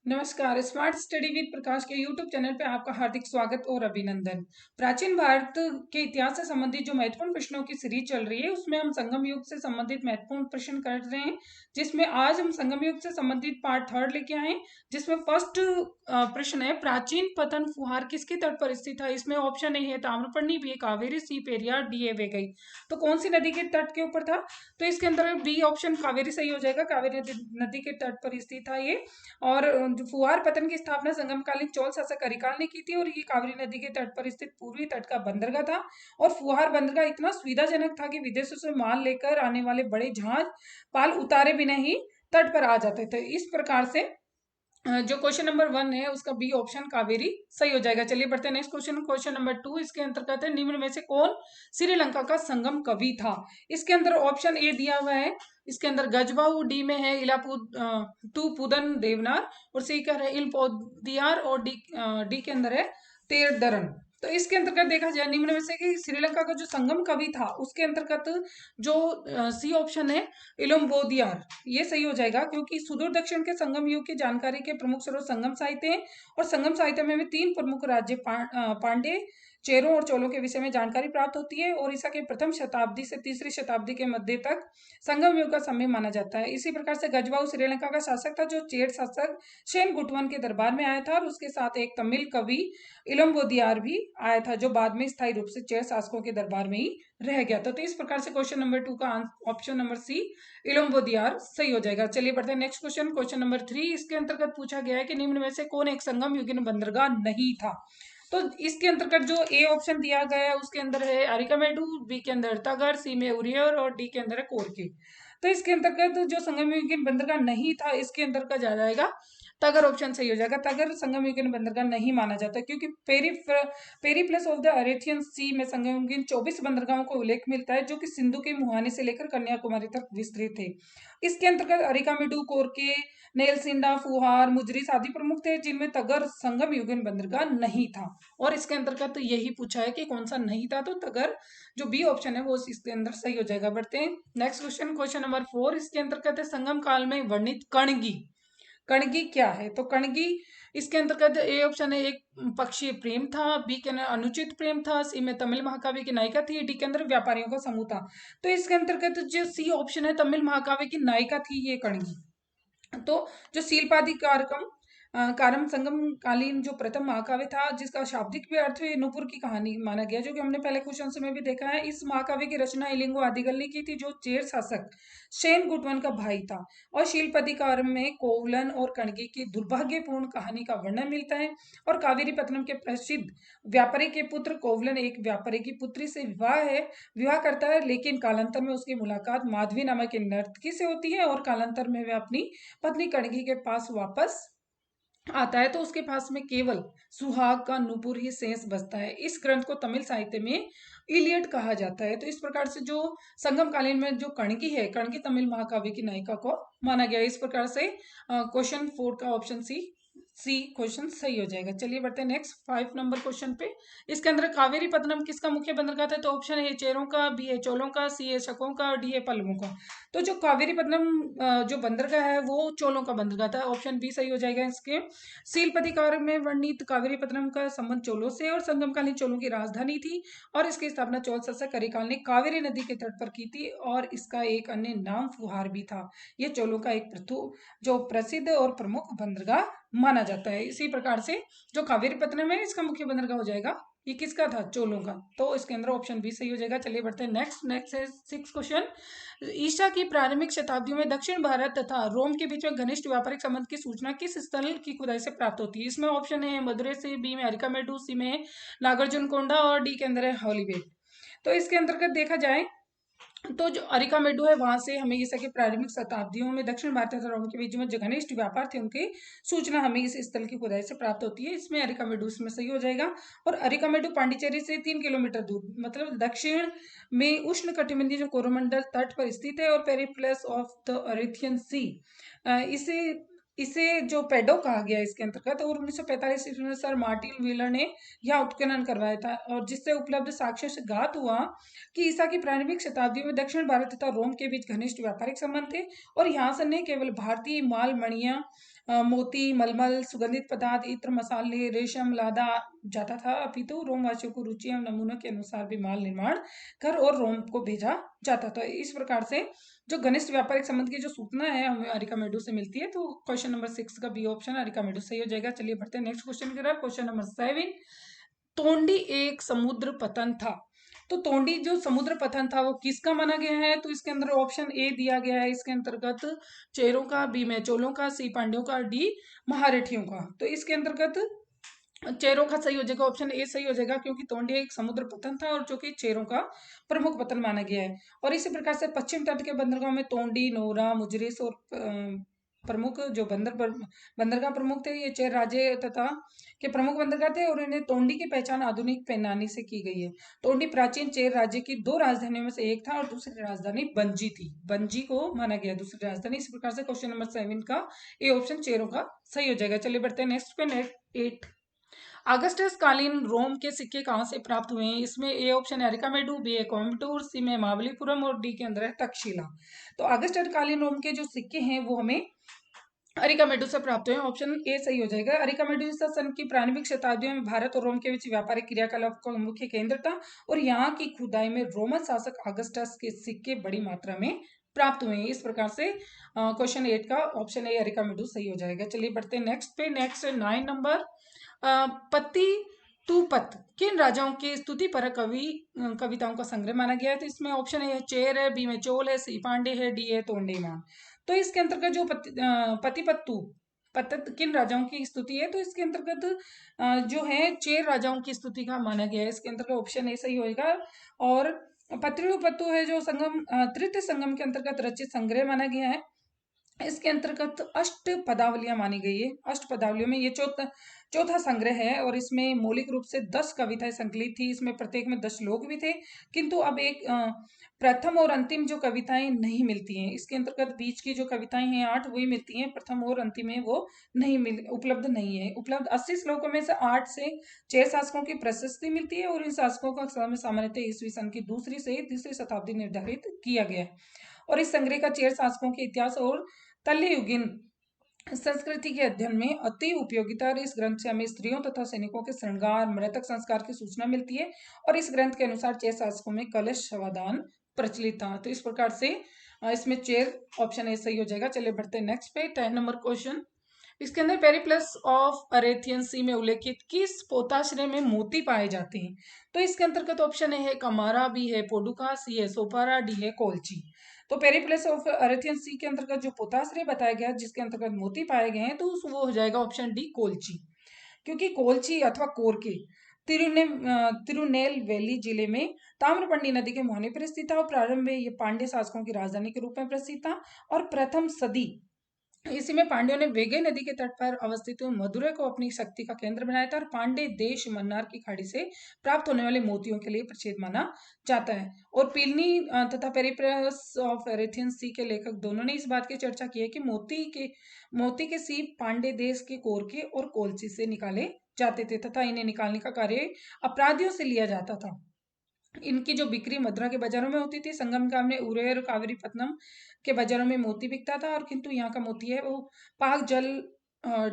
नमस्कार। Smart study with प्रकाश के YouTube channel पे आपका हार्दिक स्वागत और अभिनंदन। प्राचीन भारत के इतिहास से संबंधित जो महत्वपूर्ण प्रश्नों की सीरीज चल रही है उसमें हम संगम युग से संबंधित महत्वपूर्ण प्रश्न कर रहे हैं, जिसमें आज हम संगम युग से संबंधित पार्ट 3 लेके आए हैं। जिसमें फर्स्ट प्रश्न है, प्राचीन पतन फुहार किसके तट पर स्थित था। इसमें ऑप्शन ए है ताम्रपर्णी, बी कावेरी, सी पेरियार, डी है वेगई। तो कौन सी नदी के तट के ऊपर था? तो इसके अंदर बी ऑप्शन कावेरी सही हो जाएगा। कावेरी नदी के तट पर स्थित था ये। और जो फुहार पतन की स्थापना संगमकालीन चोल शासक अरिकाल ने की थी और ये कावेरी नदी के तट पर स्थित पूर्वी तट का बंदरगाह था। और फुहार बंदरगाह इतना सुविधाजनक था कि विदेशों से माल लेकर आने वाले बड़े जहाज पाल उतारे बिना ही तट पर आ जाते थे। इस प्रकार से जो क्वेश्चन नंबर 1 है उसका बी ऑप्शन कावेरी सही हो जाएगा। चलिए बढ़ते हैं नेक्स्ट क्वेश्चन। क्वेश्चन नंबर 2 इसके अंतर्गत है, निम्न में से कौन श्रीलंका का संगम कवि था। इसके अंदर ऑप्शन ए दिया हुआ है, इसके अंदर गजबाऊ, डी में है टू पुदन देवनार, और सी का है इलपोदियार, और डी के अंदर है तेरदरन। तो इसके अंतर्गत देखा जाए निम्न में से कि श्रीलंका का जो संगम कवि था उसके अंतर्गत जो सी ऑप्शन है इलम्बोदियार, ये सही हो जाएगा, क्योंकि सुदूर दक्षिण के संगम युग की जानकारी के प्रमुख स्रोत संगम साहित्य हैं। और संगम साहित्य में भी 3 प्रमुख राज्य पांडे, चेरों और चोलों के विषय में जानकारी प्राप्त होती है। और ईसा के प्रथम शताब्दी से तीसरी शताब्दी के मध्य तक संगम युग का समय माना जाता है। इसी प्रकार से गजबाऊ श्रीलंका का शासक था, जो चेर शासक शेन गुटवन के दरबार में आया था, और उसके साथ एक तमिल कवि इलम्बोदियार भी आया था, जो बाद में स्थायी रूप से चेर शासकों के दरबार में ही रह गया था। तो इस प्रकार से क्वेश्चन नंबर 2 का ऑप्शन नंबर सी इलम्बोदियार सही हो जाएगा। चलिए बढ़ते हैं नेक्स्ट क्वेश्चन। क्वेश्चन नंबर 3 इसके अंतर्गत पूछा गया है कि निम्न में से कौन एक संगम युगीन बंदरगाह नहीं था। तो इसके अंतर्गत जो ए ऑप्शन दिया गया है उसके अंदर है अरिकामेडू, बी के अंदर तगर, सी में उरियर, और डी के अंदर है कोरके। तो इसके अंतर्गत जो संगम युगीन बंदरगाह नहीं था इसके अंतर्गत जा जाएगा तगर, ऑप्शन सही हो जाएगा। तगर संगम युगीन बंदरगाह नहीं माना जाता, क्योंकि पेरीप्लस ऑफ द अरेथियन सी में संगम युगीन 24 बंदरगाहों को उल्लेख मिलता है, जो कि सिंधु के मुहाने से लेकर कन्याकुमारी तक विस्तृत थे। इसके अंतर्गत अरिकामेडू, कोरके, नेलसिंडा, फुहार, मुजरिस आदि प्रमुख थे, जिनमें तगर संगम युगीन बंदरगाह नहीं था। और इसके अंतर्गत तो यही पूछा है कि कौन सा नहीं था, तो तगर जो बी ऑप्शन है वो इसके अंदर सही हो जाएगा। बढ़ते हैं नेक्स्ट क्वेश्चन। क्वेश्चन नंबर 4 इसके अंतर्गत है, संगम काल में वर्णित कणगी। कणगी क्या है? तो कणगी इसके अंतर्गत ए ऑप्शन है एक पक्षीय प्रेम था, बी के अंदर अनुचित प्रेम था, सी में तमिल महाकाव्य की नायिका थी, डी के अंदर व्यापारियों का समूह था। तो इसके अंतर्गत जो सी ऑप्शन है तमिल महाकाव्य की नायिका थी ये कणगी। तो जो शीलपादी कारम संगम कालीन जो प्रथम महाकाव्य था, जिसका शाब्दिक भी अर्थ नूपुर की कहानी माना गया, जो कि हमने पहले क्वेश्चन में भी देखा है। इस महाकाव्य की रचना इलिंगो आदिगल ने की थी, जो चेर शासक शेन गुटवन का भाई था। और शीलपदी कारम में कोवलन और कणगी की दुर्भाग्यपूर्ण कहानी का वर्णन मिलता है। और कावेरी पत्तनम के प्रसिद्ध व्यापारी के पुत्र कोवलन एक व्यापारी की पुत्री से विवाह करता है, लेकिन कालांतर में उसकी मुलाकात माधवी नामक एक नर्तकी से होती है, और कालांतर में वह अपनी पत्नी कणगी के पास वापस आता है, तो उसके पास में केवल सुहाग का नूपुर ही शेष बचता है। इस ग्रंथ को तमिल साहित्य में इलियड कहा जाता है। तो इस प्रकार से जो संगम कालीन में जो कणगी है, कणगी तमिल महाकाव्य की नायिका को माना गया है। इस प्रकार से क्वेश्चन 4 का ऑप्शन सी क्वेश्चन सही हो जाएगा। चलिए बढ़ते हैं नेक्स्ट 5 नंबर क्वेश्चन पे। इसके अंदर कावेरी पत्तनम किसका मुख्य बंदरगाह था? तो ऑप्शन है चेरों का, बी है चोलों का, सी है शकों का, डी है पल्लवों का। तो जो कावेरी पत्तनम जो बंदरगाह है वो चोलों का बंदरगाह था, ऑप्शन बी सही हो जाएगा। इसके सीलपति कारक में वर्णित कावेरी पत्तनम का संबंध चोलों से और संगमकालीन चोलों की राजधानी थी, और इसकी स्थापना चोल शासक करिकाल ने कावेरी नदी के तट पर की थी, और इसका एक अन्य नाम फुहार भी था। ये चोलों का एक जो प्रसिद्ध और प्रमुख बंदरगाह माना जाता है। इसी प्रकार से जो कावेरी पत्तनम है इसका मुख्य बंदरगाह हो जाएगा, ये किसका था? चोलों का। तो इसके अंदर ऑप्शन बी सही हो जाएगा। चलिए बढ़ते हैं नेक्स्ट है 6 क्वेश्चन। ईसा की प्रारंभिक शताब्दियों में दक्षिण भारत तथा रोम के बीच में घनिष्ठ व्यापारिक संबंध की सूचना किस स्थल की खुदाई से प्राप्त होती है? इसमें ऑप्शन है मदुरै से, बी में अरिकामेडू, सी में नागार्जुन कोंडा, और डी के अंदर है हॉलीवेट। तो इसके अंतर्गत देखा जाए तो जो अरिकामेडू है वहां से हमें ईसा की प्रारंभिक शताब्दियों में दक्षिण भारत तथा रोम के बीच में जो घनिष्ठ व्यापार थे उनकी सूचना हमें इस स्थल की खुदाई से प्राप्त होती है। इसमें अरिकामेडू इसमें सही हो जाएगा। और अरिकामेडू पांडिचेरी से 3 किलोमीटर दूर, मतलब दक्षिण में उष्ण कटिबंधीय जो कोरोमंडल तट पर स्थित है, और पेरिप्लस ऑफ द अरेथियन सी इसे इसे जो पेडो कहा गया इसके अंतर्गत। और 1945 ईस्वी में सर मार्टिन व्हीलर ने यह उत्खनन करवाया था, और जिससे उपलब्ध साक्ष्य से ज्ञात हुआ कि ईसा की प्रारंभिक शताब्दी में दक्षिण भारत तथा रोम के बीच घनिष्ठ व्यापारिक संबंध थे। और यहाँ से न केवल भारतीय माल मणियां मोती, मलमल, सुगंधित पदार्थ, इत्र, मसाले, रेशम लादा जाता था, अपितु रोमवासियों को रुचि एवं नमूनों के अनुसार भी माल निर्माण कर और रोम को भेजा जाता था। इस प्रकार से जो घनिष्ठ व्यापारिक संबंध की जो सूचना है हमें अरिकामेडू से मिलती है। तो क्वेश्चन नंबर 6 का बी ऑप्शन अरिकामेडू सही हो जाएगा। चलिए बढ़ते हैं नेक्स्ट क्वेश्चन की तरफ। क्वेश्चन नंबर 7, तोंडी एक समुद्र पतन था। तो तोंडी जो समुद्र पतन था वो किसका माना गया है? तो इसके अंदर ऑप्शन ए दिया गया है इसके अंतर्गत चेरों का, बी मैचोलों का, सी पांड्यों का, डी महारठियों का। तो इसके अंतर्गत चेरों का सही हो जाएगा, ऑप्शन ए सही हो जाएगा, क्योंकि तोंडिया एक समुद्र पतन था और जो कि चेरों का प्रमुख पतन माना गया है। और इसी प्रकार से पश्चिम तट के बंदरगाहों में तोंडी, नोरा, मुजरिस और प्रमुख जो बंदरगाह प्रमुख थे ये चेर राज्य तथा के प्रमुख बंदरगाह थे और इन्हें तोंडी की पहचान आधुनिक पैनानी से की गई है। तोंडी प्राचीन चेर राज्य की 2 राजधानियों में से एक था और दूसरी राजधानी बंजी थी। बंजी को माना गया दूसरी राजधानी। इस प्रकार से क्वेश्चन नंबर 7 का ए ऑप्शन चेरों का सही हो जाएगा। चलिए बढ़ते हैं नेक्स्ट पे। नेक्स्ट 8, अगस्टस कालीन रोम के सिक्के कहाँ से प्राप्त हुए हैं? इसमें ए ऑप्शन है अरिकामेडू, बी है कोयम्बटूर, सी में महाबलीपुरम और डी के अंदर है तक्षशिला। तो अगस्टस कालीन रोम के जो सिक्के हैं वो हमें अरिकामेडू से प्राप्त हुए। ऑप्शन ए सही हो जाएगा। अरिकामेडू सन की प्रारंभिक शताब्दियों में भारत और रोम के बीच व्यापारिक क्रियाकलाप का मुख्य केंद्र था और यहाँ की खुदाई में रोमन शासक अगस्टस के सिक्के बड़ी मात्रा में प्राप्त हुए हैं। इस प्रकार से क्वेश्चन 8 का ऑप्शन ए अरिकामेडू सही हो जाएगा। चलिए बढ़ते हैं नेक्स्ट पे। नेक्स्ट 9 नंबर, पति तू पत किन राजाओं की स्तुति पर कविताओं का संग्रह माना गया है? तो इसमें ऑप्शन ए है चेर है, बी में चोल है, सी पांडे है, डी है तोंडीमान। तो इसके अंतर्गत जो पति पत्तू पत्त किन राजाओं की स्तुति है? तो इसके अंतर्गत जो है चेर राजाओं की स्तुति का माना गया है। इसके अंतर्गत ऑप्शन ए सही होएगा। और पत्तू है जो संगम तृतीय संगम के अंतर्गत रचित संग्रह माना गया है। इसके अंतर्गत अष्ट पदावलियां मानी गई है। अष्ट पदावलियों में ये चौथा संग्रह है और इसमें मौलिक रूप से 10 कविताएं संकलित थी। इसमें प्रत्येक में 10 श्लोक भी थे, किंतु अब एक प्रथम और अंतिम जो कविताएं नहीं मिलती हैं। इसके अंतर्गत बीच की जो कविताएं हैं 8 वही मिलती हैं, प्रथम और अंतिम में वो नहीं उपलब्ध नहीं है। उपलब्ध 80 श्लोकों में से 8 से 6 शासकों की प्रशस्ति मिलती है और इन शासकों का समय सामान्यतः ईस्वी सन की 2री से 3री शताब्दी निर्धारित किया गया है। और इस संग्रह का चेर शासकों के इतिहास और तल्लयुगीन संस्कृति के अध्ययन में अति उपयोगिता। और इस ग्रंथ से हमें स्त्रियों तथा सैनिकों के श्रृंगार, मृतक संस्कार की सूचना मिलती है और इस ग्रंथ के अनुसार चेर शासकों में कलश शवादान प्रचलित था। तो इस प्रकार से इसमें चेर ऑप्शन ए सही हो जाएगा। चलिए बढ़ते हैं नेक्स्ट पे। 10 नंबर क्वेश्चन, इसके अंदर पेरिप्लस ऑफ अरेथियन सी में उल्लेखित किस पोताश्रय में मोती पाए जाते हैं? तो इसके अंतर्गत ऑप्शन ए है कमारा, बी है पोडुका, सी है सोपारा, डी है कोलची। तो पेरिप्लस ऑफ अरेथियन सी के अंतर्गत जो पोताश्रय बताया गया जिसके अंतर्गत मोती पाए गए हैं तो वो हो जाएगा ऑप्शन डी कोलची, क्योंकि कोलची अथवा कोरके तिरुनेलवेली जिले में ताम्रपर्णी नदी के मुहाने पर स्थित था और प्रारंभ में ये पांड्य शासकों की राजधानी के रूप में प्रसिद्ध था और प्रथम सदी इसी में पांड्यों ने वेगई नदी के तट पर अवस्थित मदुरै को अपनी शक्ति का केंद्र बनाया था और पांडे देश मन्नार की खाड़ी से प्राप्त होने वाले मोतियों के लिए प्रसिद्ध माना जाता है। और पिलनी तथा पेरिप्लस ऑफ एरेथियन सी के लेखक दोनों ने इस बात की चर्चा की है कि मोती के सीप पांडे देश के कोरके और कोलची से निकाले जाते थे तथा इन्हें निकालने का कार्य अपराधियों से लिया जाता था। इनकी जो बिक्री मद्रा के बाजारों में होती थी। संगम गांव में उरेर कावेरीपत्तनम के बाजारों में मोती बिकता था और किंतु यहाँ का मोती है वो पाक जल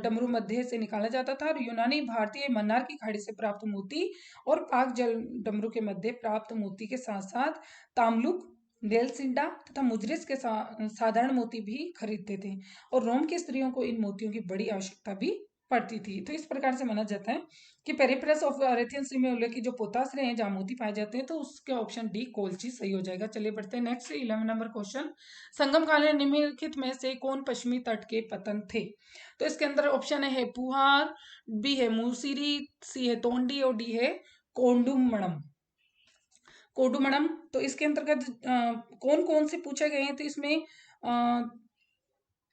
डमरू मध्य से निकाला जाता था और यूनानी भारतीय मन्नार की खाड़ी से प्राप्त मोती और पाक जल डमरू के मध्य प्राप्त मोती के साथ साथ तामलुक, डेलसिंडा तथा मुजरिस के साधारण मोती भी खरीदते थे और रोम की स्त्रियों को इन मोतियों की बड़ी आवश्यकता भी पड़ती थी। तो इस प्रकार से माना जाता है कि पेरिप्लस ऑफ अरेथियन सी में उल्लेखित जो पोताश्रय हैं जहाँ मोती पाए जाते हैं तो उसका ऑप्शन डी कोलची सही हो जाएगा। चलिए बढ़ते हैं नेक्स्ट 11 नंबर क्वेश्चन, संगम कालीन निम्नलिखित में से कौन पश्चिमी तट के पतन थे? तो इसके अंदर ऑप्शन है पुहार, बी है मूसिरी, सी है तोंडी और डी है कोंडुमणम। तो इसके अंतर्गत कौन कौन से पूछे गए हैं? तो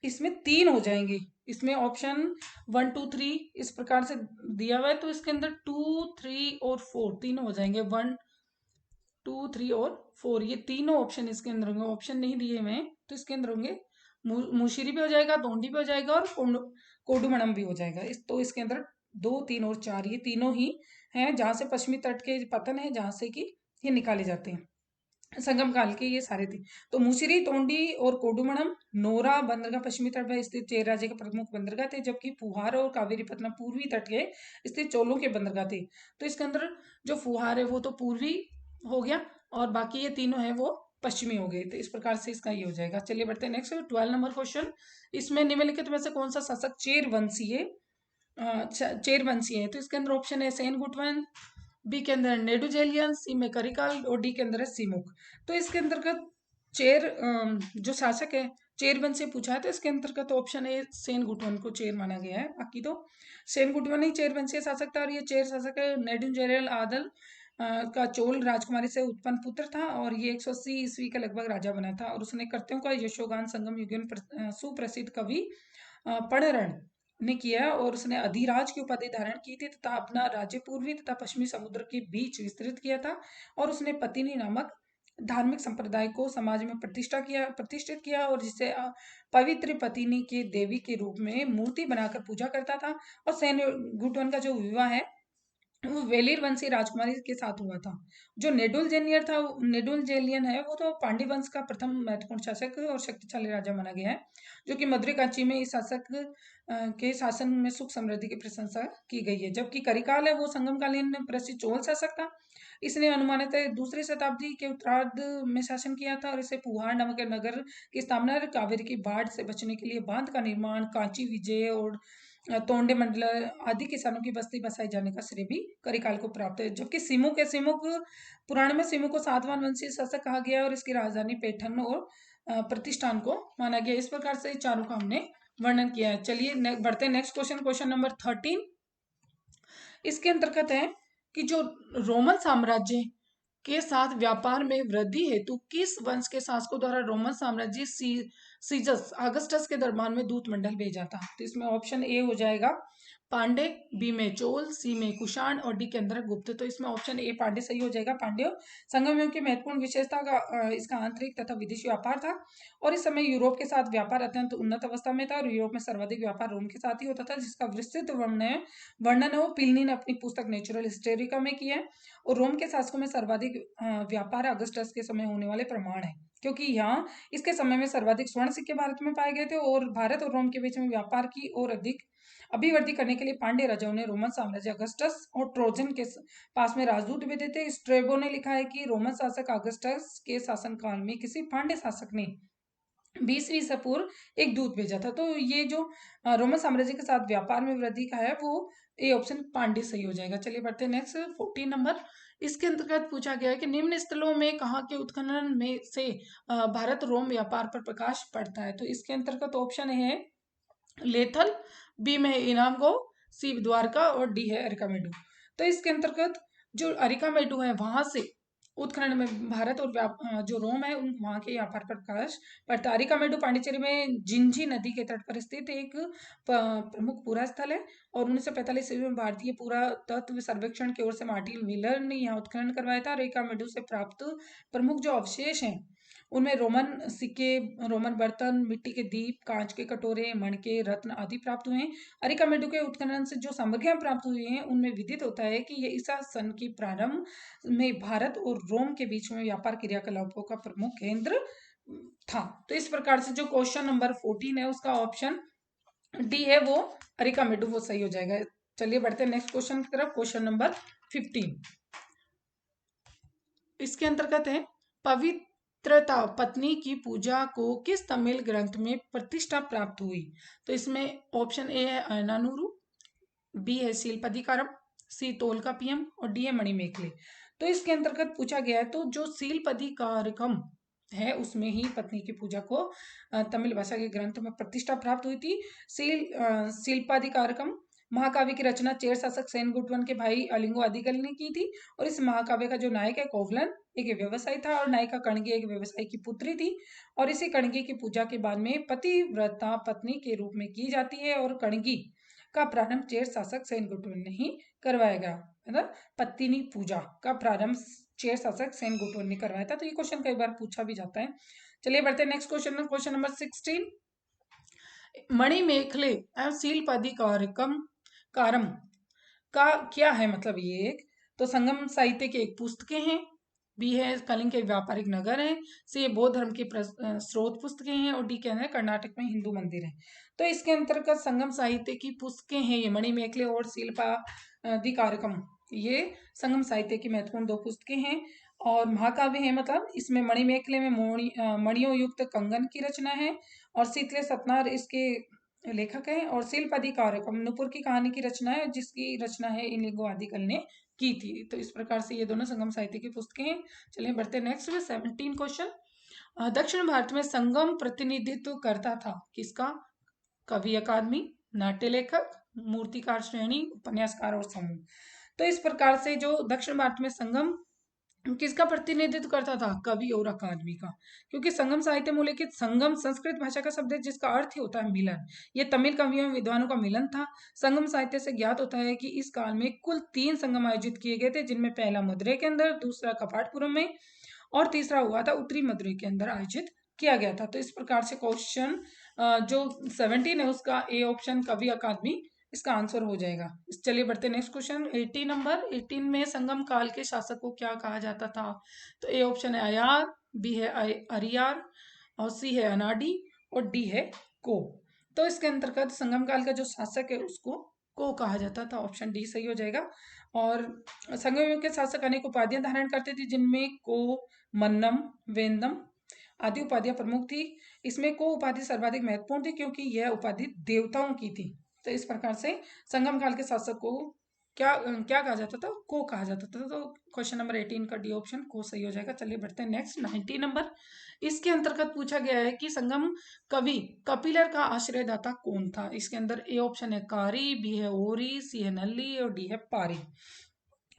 इसमें 3 हो जाएंगे। इसमें ऑप्शन 1 2 3 इस प्रकार से दिया हुआ है तो इसके अंदर 2 3 और 4 तीनों हो जाएंगे। 1 2 3 और 4 ये तीनों ऑप्शन इसके अंदर होंगे। ऑप्शन नहीं दिए हुए हैं तो इसके अंदर होंगे मुशिरी भी हो जाएगा, दोंडी भी हो जाएगा और कोडुमणम भी हो जाएगा। तो इसके अंदर 2 3 और 4 ये तीनों ही हैं जहां से पश्चिमी तट के पतन है, जहां से कि ये निकाले जाते हैं। संगम काल के ये सारे थे। तो मुसिरी, तोंडी और कोडुमणम, नोरा बंदरगाह पश्चिमी तट पर स्थित चेर राज्य के प्रमुख बंदरगाह थे, जबकि फुहार और कावेरीपत्तनम पूर्वी तट के स्थित चोलों के बंदरगाह थे। तो इसके अंदर जो फुहार है वो तो पूर्वी हो गया और बाकी ये तीनों है वो पश्चिमी हो गए। तो इस प्रकार से इसका ये हो जाएगा। चलिए बढ़ते हैं नेक्स्ट 12 नंबर क्वेश्चन। इसमें निम्नलिखित में से कौन सा शासक चेर वंशीय चेर वंशीय है? तो इसके अंदर ऑप्शन है सेन गुटवन, बी के अंदर नेडुजेलियन, सी में करिकाल और डी के अंदर है सीमुक। तो इसके अंतर्गत चेर जो शासक है चेरवन से पूछा है, तो इसके अंतर्गत ऑप्शन ए सेन गुटवन को चेर माना गया है। बाकी तो सेन गुटवन ही चेरवंशीय शासक था और ये चेर शासक है नेडुजेलियन आदल का चोल राजकुमारी से उत्पन्न पुत्र था और ये 180 ईस्वी के लगभग राजा बना था और उसने कर्त्यों का यशोगान संगम युगन सुप्रसिद्ध कवि पणरण ने किया और उसने अधिराज की उपाधि धारण की थी तथा अपना राज्य पूर्वी तथा पश्चिमी समुद्र के बीच विस्तृत किया था और उसने पतिनी नामक धार्मिक संप्रदाय को समाज में प्रतिष्ठित किया और जिसे पवित्र पतिनी के देवी के रूप में मूर्ति बनाकर पूजा करता था। और सेन गुटवन का जो विवाह है वो वेलिर वंशी राजकुमारी के साथ हुआ था। जो नेडुल जेलियन है वो तो पांड्य वंश का प्रथम महत्वपूर्ण शासक और शक्तिशाली राजा माना गया है, जो कि मधुरै कांची में इस शासक के शासन में सुख समृद्धि की प्रशंसा की गई है। जबकि करिकाल है वो संगमकालीन प्रसिद्ध चोल शासक था। इसने अनुमानित दूसरी शताब्दी के उत्तरार्ध में शासन किया था और इसे पुहार नामक नगर की स्थापना, कावेरी की बाढ़ से बचने के लिए बांध का निर्माण, कांची विजय और तोंडे मंडल आदि किसानों की बस्ती बसाए जाने का श्रेय भी करिकाल को प्राप्त है। जबकि सिमुक पुराण में सिमुक को सातवां वंशीय शासक कहा गया और इसकी राजधानी पैठन और प्रतिष्ठान को माना गया। इस प्रकार से चारों का हमने वर्णन किया है। चलिए बढ़ते हैं नेक्स्ट क्वेश्चन, क्वेश्चन नंबर 13। इसके अंतर्गत है कि जो रोमन साम्राज्य के साथ व्यापार में वृद्धि हेतु किस वंश के शासकों द्वारा रोमन साम्राज्य सीजस अगस्टस के दरबार में दूत मंडल भेजा था? तो इसमें ऑप्शन ए हो जाएगा पांडे, बी में चोल, सी में कुषाण और डी के अंदर गुप्त। तो इसमें ऑप्शन ए पांडे सही हो जाएगा। पांड्य संगम युग की महत्वपूर्ण विशेषता का इसका आंतरिक तथा विदेशी व्यापार था और इस समय यूरोप के साथ व्यापार अत्यंत उन्नत अवस्था में था और यूरोप में सर्वाधिक व्यापार रोम के साथ ही होता था, जिसका विस्तृत वर्णन है वो प्लिनी ने अपनी पुस्तक नेचुरल हिस्टोरिका में किया है। और रोम के शासकों में सर्वाधिक व्यापार अगस्टस के समय होने वाले प्रमाण है, क्योंकि यहाँ इसके समय में सर्वाधिक स्वर्ण सिक्के भारत में पाए गए थे और भारत और रोम के बीच में व्यापार की और अधिक अभिवृद्धि करने के लिए पांड्य राजाओं ने रोमन साम्राज्य अगस्टस और ट्रोजन के पास में राजदूत भेजे थे। स्ट्रेबो ने लिखा है कि रोमन शासक अगस्टस के शासनकाल में किसी पांड्य शासक ने 20वीं ईसा पूर्व एक दूत भेजा था। तो ये जो रोमन साम्राज्य के साथ व्यापार में वृद्धि का है वो ए ऑप्शन पांड्य सही हो जाएगा। चलिए बढ़ते हैं नेक्स्ट 14 नंबर। इसके अंतर्गत पूछा गया है कि निम्न स्थलों में कहाँ के उत्खनन में से भारत रोम व्यापार पर प्रकाश पड़ता है? तो इसके अंतर्गत ऑप्शन है लेथल, बी में इनामगो, सी द्वारका और डी है अरिकामेडू। तो इसके अंतर्गत जो अरिकामेडू है वहां से उत्खनन में भारत और जो रोम है उन वहां के व्यापार पर प्रकाश पड़ता है। अरिकामेडू पांडिचेरी में जिंजी नदी के तट पर स्थित एक प्रमुख पूरा स्थल है और 1945 ईस्वी में भारतीय पुरातत्व सर्वेक्षण की ओर से मार्टिन व्हीलर ने यहाँ उत्खनन करवाया था। अरिकामेडू से प्राप्त प्रमुख जो अवशेष हैं उनमें रोमन सिक्के, रोमन बर्तन, मिट्टी के दीप, कांच के कटोरे, मणके, रत्न आदि प्राप्त हुए हैं। अरिकामेडू के उत्खनन से जो सामग्रियां प्राप्त हुई हैं उनमें विदित होता है कि यह ईसा सन की प्रारंभ में भारत और रोम के बीच में व्यापार क्रियाकलापों का प्रमुख केंद्र था। तो इस प्रकार से जो क्वेश्चन नंबर 14 है उसका ऑप्शन डी है वो अरिकामेडू वो सही हो जाएगा। चलिए बढ़ते हैं नेक्स्ट क्वेश्चन की तरफ, क्वेश्चन नंबर 15। इसके अंतर्गत है पवित्रता पत्नी की पूजा को किस तमिल ग्रंथ में प्रतिष्ठा प्राप्त हुई? तो इसमें ऑप्शन ए है अयनानूरू, बी है सीलपदिकारम, सी तोलकापियम और डी है मणिमेखले। तो इसके अंतर्गत पूछा गया है तो जो सीलपदिकारकम है उसमें ही पत्नी की पूजा को तमिल भाषा के ग्रंथ में प्रतिष्ठा प्राप्त हुई थी। सीलपदिकारकम महाकाव्य की रचना चेर शासक सेनगुटवन के भाई अलिंगो आदिगल ने की थी और इस महाकाव्य का जो नायक है कोवलन एक व्यवसायी था और नायिका कणगी एक व्यवसायी की पुत्री थी और इसी कणगी की पूजा के बाद में पतिव्रता पत्नी के रूप में की जाती है और कणगी का प्रारंभ चेर शासक सेनगुटवन ने ही करवाया गया, है ना। पत्नी पूजा का प्रारंभ चेर शासक सेनगुटवन ने करवाया था। तो ये क्वेश्चन कई बार पूछा भी जाता है। चलिए बढ़ते हैं नेक्स्ट क्वेश्चन में, क्वेश्चन नंबर 16। मणिमेखले एवं सीलपदिकारकम कारम का क्या है मतलब? ये एक तो संगम साहित्य की एक पुस्तकें हैं बी है कलिंग के व्यापारिक नगर है, सी बौद्ध धर्म की स्रोत पुस्तकें हैं, और डी क्या है कर्नाटक में हिंदू मंदिर है। तो इसके अंतर्गत संगम साहित्य की पुस्तकें हैं ये मणिमेखले और शिल्पादि कार्यक्रम, ये संगम साहित्य की महत्वपूर्ण 2 पुस्तकें हैं। और महाकाव्य है, मतलब इसमें मणिमेखले में मणियों युक्त कंगन की रचना है, और शीतले सतनार इसके लेखक हैं, और शिल्पादि कार्यक्रम नुपुर की कहानी की रचना है, जिसकी रचना है इनिगो आदिकल ने की थी। तो इस प्रकार से ये दोनों संगम साहित्य की पुस्तकें हैं। चलिए बढ़ते नेक्स्ट में 17 क्वेश्चन। दक्षिण भारत में संगम प्रतिनिधित्व करता था किसका? कवि अकादमी, नाट्य लेखक, मूर्तिकार श्रेणी, उपन्यासकार और समूह। तो इस प्रकार से जो दक्षिण भारत में संगम किसका प्रतिनिधित्व करता था? कवि और अकादमी का, क्योंकि संगम साहित्य में उल्लेखित संगम संस्कृत भाषा का शब्द है जिसका अर्थ ही होता है मिलन। ये तमिल कवियों एवं विद्वानों का मिलन था। संगम साहित्य से ज्ञात होता है कि इस काल में कुल 3 संगम आयोजित किए गए थे, जिनमें पहला मदुरै के अंदर, दूसरा कपाटपुरम में, और तीसरा हुआ था उत्तरी मदुरै के अंदर आयोजित किया गया था। तो इस प्रकार से क्वेश्चन जो 17 है उसका ए ऑप्शन कवि अकादमी इसका आंसर हो जाएगा। चलिए बढ़ते नेक्स्ट क्वेश्चन 18 नंबर। 18 में संगम काल के शासक को क्या कहा जाता था? तो ए ऑप्शन है अयार, बी है अरियार, और सी है अनाडी, और डी है को। तो इसके अंतर्गत संगम काल का जो शासक है उसको को कहा जाता था। ऑप्शन डी सही हो जाएगा। और संगम युग के शासक अनेक उपाधियां धारण करते थे, जिनमें को, मन्नम, वेंदम आदि उपाधियां प्रमुख थी। इसमें को उपाधि सर्वाधिक महत्वपूर्ण थी, क्योंकि यह उपाधि देवताओं की थी। तो इस प्रकार से संगम काल के शासक को क्या क्या कहा जाता था? को कहा जाता था। तो क्वेश्चन नंबर 18 का डी ऑप्शन को सही हो जाएगा। चलिए बढ़ते हैं नेक्स्ट 19 नंबर। इसके अंतर्गत पूछा गया है कि संगम कवि कपिलर का आश्रयदाता कौन था? इसके अंदर ए ऑप्शन है कारी, बी है ओरी, सी है नल्ली, और डी है पारी।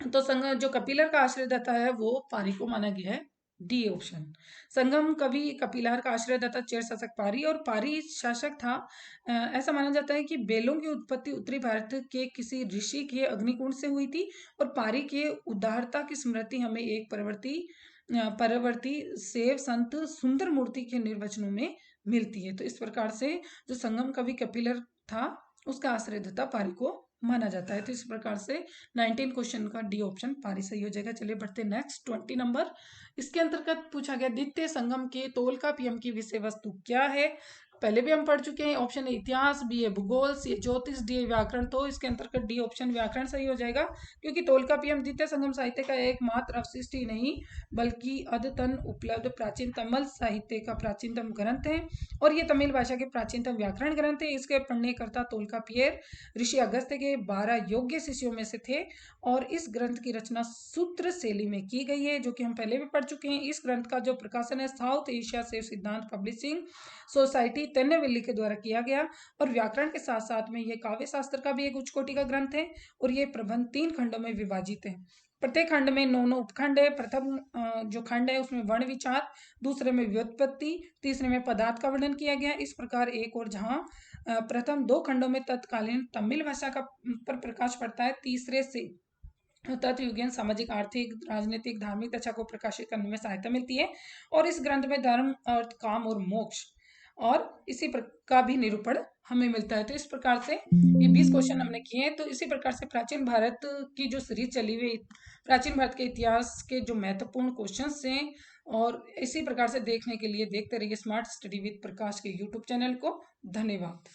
तो संगम जो कपिलर का आश्रयदाता है वो पारी को माना गया है, डी ऑप्शन। संगम कवि कपिलर का आश्रयदाता चेर शासक पारी, और पारी शासक था। ऐसा माना जाता है कि बेलों की उत्पत्ति उत्तरी भारत के किसी ऋषि के अग्निकुंड से हुई थी, और पारी के उदारता की स्मृति हमें एक परवर्ती सेव संत सुंदर मूर्ति के निर्वचनों में मिलती है। तो इस प्रकार से जो संगम कवि कपिलर था उसका आश्रयदाता पारी को माना जाता है। तो इस प्रकार से 19 क्वेश्चन का डी ऑप्शन पारी सही हो जाएगा। चलिए बढ़ते नेक्स्ट 20 नंबर। इसके अंतर्गत पूछा गया द्वितीय संगम के तोलकापियम की विषय वस्तु क्या है? पहले भी हम पढ़ चुके हैं। ऑप्शन है इतिहास, बी है भूगोल, सी है ज्योतिष, डी है व्याकरण। तो इसके अंतर्गत डी ऑप्शन व्याकरण सही हो जाएगा, क्योंकि तोलकापियम द्वितीय संगम साहित्य का एकमात्र अवशिष्ट ही नहीं बल्कि अद्यतन उपलब्ध प्राचीन तमिल साहित्य का प्राचीनतम ग्रंथ है, और ये तमिल भाषा के प्राचीनतम व्याकरण ग्रंथ है। इसके पढ़नेकर्ता तोलकापियर ऋषि अगस्त्य के 12 योग्य शिष्यों में से थे, और इस ग्रंथ की रचना सूत्र शैली में की गई है, जो कि हम पहले भी पढ़ चुके हैं। इस ग्रंथ का जो प्रकाशन है साउथ एशिया से सिद्धांत पब्लिशिंग सोसाइटी तिरुनेलवेली के द्वारा किया गया, और व्याकरण के साथ साथ में ये काव्य शास्त्र का भी एक उच्च कोटि का ग्रंथ है, और ये प्रबंध 3 खंडों में विभाजित है। प्रत्येक खंड में 9 उपखंड है। प्रथम जो खंड है उसमें वर्ण विचार, दूसरे में व्युत्पत्ति, तीसरे में पदार्थ का वर्णन किया गया। इस प्रकार एक और जहां प्रथम 2 खंडों में तत्कालीन तमिल भाषा का पर प्रकाश पड़ता है, तीसरे से तत्व विज्ञान, सामाजिक, आर्थिक, राजनीतिक, धार्मिक दशा को प्रकाशित करने में सहायता मिलती है। और इस ग्रंथ में धर्म, अर्थ, काम और मोक्ष और इसी का भी निरूपण हमें मिलता है। तो इस प्रकार से ये 20 क्वेश्चन हमने किए हैं। तो इसी प्रकार से प्राचीन भारत की जो सीरीज चली हुई प्राचीन भारत के इतिहास के जो महत्वपूर्ण क्वेश्चन हैं, और इसी प्रकार से देखने के लिए देखते रहिए स्मार्ट स्टडी विद प्रकाश के यूट्यूब चैनल को। धन्यवाद।